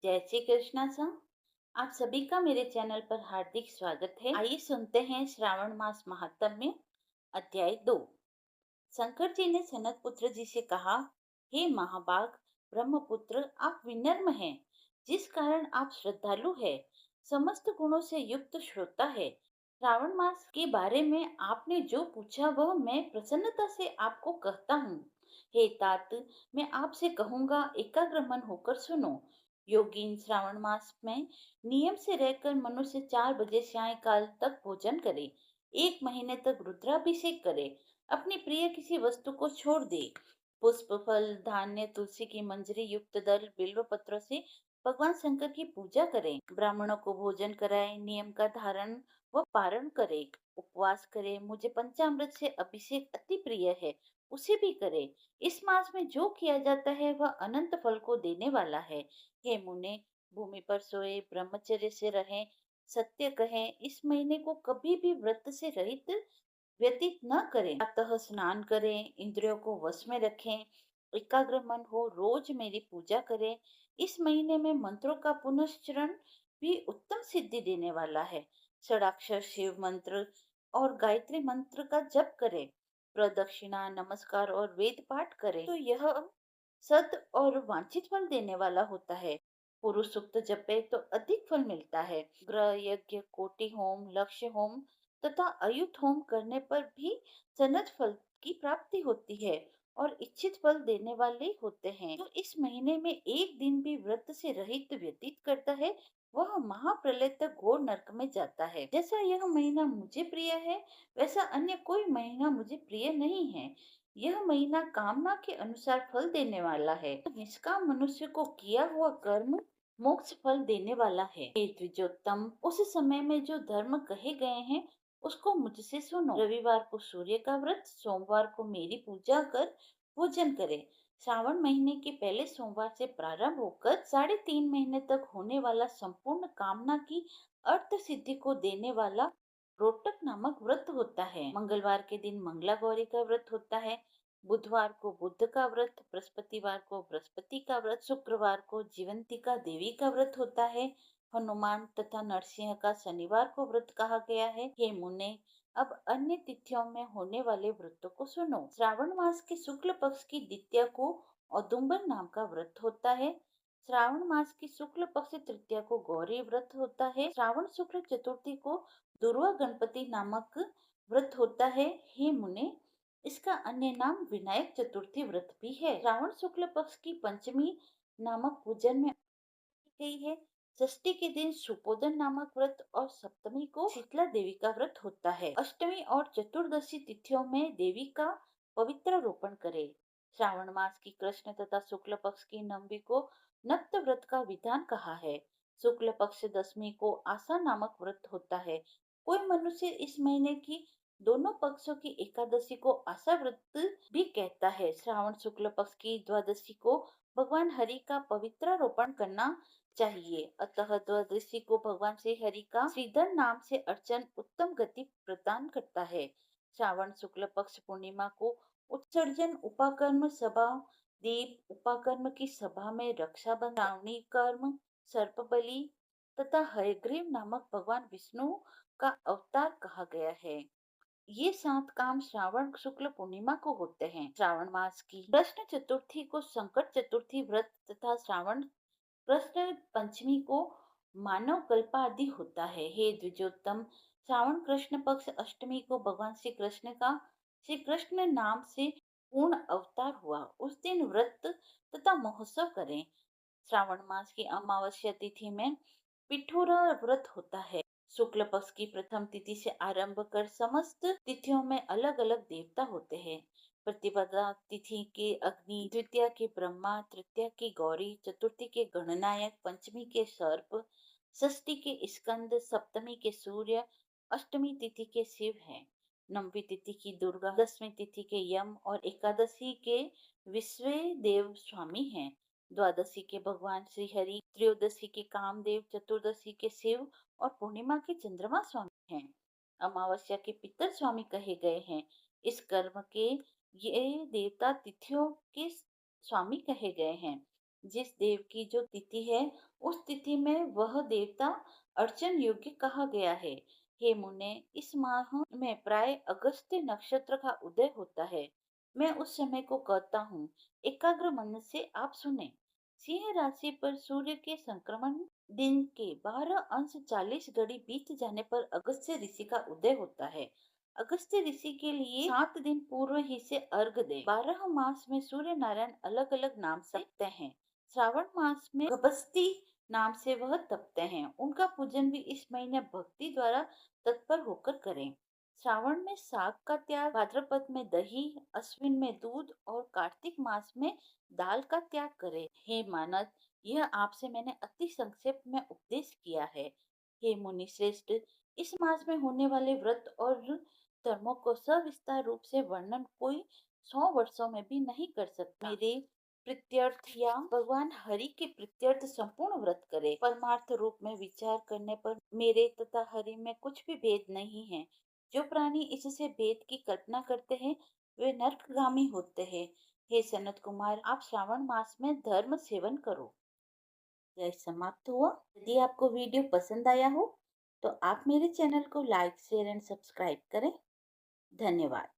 जय श्री कृष्णा सर। आप सभी का मेरे चैनल पर हार्दिक स्वागत है। आइए सुनते हैं श्रावण मास महात्म्य अध्याय 2। शंकर जी ने सनत पुत्र जी से कहा, हे महाभाग ब्रह्मपुत्र, आप विनम्र हैं, जिस कारण आप श्रद्धालु है, समस्त गुणों से युक्त श्रोता है। श्रावण मास के बारे में आपने जो पूछा वह मैं प्रसन्नता से आपको कहता हूँ। हे तात, मैं आपसे कहूंगा, एकाग्र मन होकर सुनो। योगीन श्रावण मास में नियम से रहकर मनुष्य 4 बजे सायंकाल तक भोजन करे, 1 महीने तक रुद्राभिषेक करे, अपनी प्रिय किसी वस्तु को छोड़ दे, पुष्प फल धान्य तुलसी की मंजरी युक्त दल बिल्व पत्रों से भगवान शंकर की पूजा करें, ब्राह्मणों को भोजन कराए, नियम का धारण व पारण करे, उपवास करे, मुझे पंचामृत से अभिषेक अति प्रिय है, उसे भी करे। इस मास में जो किया जाता है वह अनंत फल को देने वाला है। हे मुने, भूमि पर सोए, ब्रह्मचर्य से रहें, सत्य कहें, इस महीने को कभी भी व्रत से रहित व्यतीत न करें। प्रातः स्नान करें, इंद्रियों को वश में रखें, एकाग्र मन हो, रोज मेरी पूजा करें। इस महीने में मंत्रों का पुनश्चरण भी उत्तम सिद्धि देने वाला है। षडाक्षर शिव मंत्र और गायत्री मंत्र का जप करें, प्रदक्षिणा नमस्कार और वेद पाठ करें तो यह सत और वांछित फल देने वाला होता है। पुरुष सूक्त जपे तो अधिक फल मिलता है। ग्रह यज्ञ, कोटि होम, लक्ष्य होम तथा अयुत होम करने पर भी सनद फल की प्राप्ति होती है और इच्छित फल देने वाले होते हैं। जो इस महीने में एक दिन भी व्रत से रहित व्यतीत करता है वह महाप्रलय तक घोर नरक में जाता है। जैसा यह महीना मुझे प्रिय है, वैसा अन्य कोई महीना मुझे प्रिय नहीं है। यह महीना कामना के अनुसार फल देने वाला है। निष्काम मनुष्य को किया हुआ कर्म मोक्ष फल देने वाला है। हे द्विजोत्तम, उस समय में जो धर्म कहे गए हैं उसको मुझसे सुनो। रविवार को सूर्य का व्रत, सोमवार को मेरी पूजा कर भोजन करे। श्रावण महीने के पहले सोमवार से प्रारंभ होकर 3.5 महीने तक होने वाला संपूर्ण कामना की अर्थ सिद्धि को देने वाला रोटक नामक व्रत होता है। मंगलवार के दिन मंगला गौरी का व्रत होता है, बुधवार को बुद्ध का व्रत, बृहस्पतिवार को बृहस्पति का व्रत, शुक्रवार को जीवंतिका देवी का व्रत होता है। हनुमान तथा नरसिंह का शनिवार को व्रत कहा गया है। हे मुने, अब अन्य तिथियों में होने वाले व्रतों को सुनो। श्रावण मास के शुक्ल पक्ष की द्वितीया को औदुंबर नाम का व्रत होता है। श्रावण मास की शुक्ल पक्ष तृतीया को गौरी व्रत होता है। श्रावण शुक्ल चतुर्थी को दुर्वा गणपति नामक व्रत होता है। हे मुने, इसका अन्य नाम विनायक चतुर्थी व्रत भी है। श्रावण शुक्ल पक्ष की पंचमी नामक पूजन में गई है। षष्ठी के दिन सुपोधन नामक व्रत और सप्तमी को शीतला देवी का व्रत होता है। अष्टमी और चतुर्दशी तिथियों में देवी का पवित्र रोपण करे। श्रावण मास की कृष्ण तथा शुक्ल पक्ष की नवमी को नक्त व्रत का विधान कहा है। शुक्ल पक्ष दशमी को आशा नामक व्रत होता है। कोई मनुष्य इस महीने की दोनों पक्षों की एकादशी को आशा व्रत भी कहता है। श्रावण शुक्ल पक्ष की द्वादशी को भगवान हरि का पवित्र रोपण करना चाहिए। अतः द्वादशी को भगवान श्री हरि का श्रीधर नाम से अर्चन उत्तम गति प्रदान करता है। श्रावण शुक्ल पक्ष पूर्णिमा को उत्सर्जन, उपाकर्म सभा, दीप उपाकर्म की सभा में रक्षाबंधन, श्रावणी कर्म, सर्प बलि तथा हयग्रीव नामक भगवान विष्णु का अवतार कहा गया है। ये 7 काम श्रावण शुक्ल पूर्णिमा को होते हैं। श्रावण मास की कृष्ण चतुर्थी को संकट चतुर्थी व्रत तथा श्रावण कृष्ण पंचमी को मानव कल्पादि होता है। हे द्विजोत्तम, श्रावण कृष्ण पक्ष अष्टमी को भगवान श्री कृष्ण का श्री कृष्ण नाम से पूर्ण अवतार हुआ। उस दिन व्रत तथा महोत्सव करें। श्रावण मास की अमावस्या तिथि में पिठोरा व्रत होता है। शुक्ल पक्ष की प्रथम तिथि से आरंभ कर समस्त तिथियों में अलग अलग देवता होते हैं। प्रतिपदा तिथि के अग्नि, द्वितीया के ब्रह्मा, तृतीया की गौरी, चतुर्थी के गणनायक, पंचमी के सर्प, षष्ठी के स्कंद, सप्तमी के सूर्य, अष्टमी तिथि के शिव हैं। नवमी तिथि की दुर्गा, दसवीं तिथि के यम और एकादशी के विश्व देव स्वामी हैं। द्वादशी के भगवान श्री हरि, त्रयोदशी के कामदेव, चतुर्दशी के शिव और पूर्णिमा के चंद्रमा स्वामी हैं। अमावस्या के पितर स्वामी कहे गए हैं। इस कर्म के ये देवता तिथियों के स्वामी कहे गए हैं। जिस देव की जो तिथि है, उस तिथि में वह देवता अर्चन योग्य कहा गया है। हे मुने, इस माह में प्राय अगस्त्य नक्षत्र का उदय होता है। मैं उस समय को कहता हूँ, एकाग्र मन से आप सुने। सिंह राशि पर सूर्य के संक्रमण दिन के 12 अंश 40 घड़ी बीत जाने पर अगस्त्य ऋषि का उदय होता है। अगस्त्य ऋषि के लिए 7 दिन पूर्व ही से अर्घ दे। 12 मास में सूर्य नारायण अलग अलग नाम से तपते हैं। श्रावण मास में गभस्ती नाम से वह तपते हैं। उनका पूजन भी इस महीने भक्ति द्वारा तत्पर होकर करें। श्रावण में साग का त्याग, भाद्रपद में दही, अश्विन में दूध और कार्तिक मास में दाल का त्याग करें। हे मानस, यह आपसे मैंने अति संक्षेप में उपदेश किया है। हे मुनि श्रेष्ठ, इस मास में होने वाले व्रत और धर्मों को सविस्तार रूप से वर्णन कोई 100 वर्षों में भी नहीं कर सकता। मेरे प्रत्यर्थ या भगवान हरि के प्रत्यर्थ संपूर्ण व्रत करे। परमार्थ रूप में विचार करने पर मेरे तथा हरि में कुछ भी भेद नहीं है। जो प्राणी इससे भेद की कल्पना करते हैं, वे नरकगामी होते हैं। हे सनत कुमार, आप श्रावण मास में धर्म सेवन करो। यह समाप्त हुआ। यदि आपको वीडियो पसंद आया हो तो आप मेरे चैनल को लाइक, शेयर एंड सब्सक्राइब करें। धन्यवाद।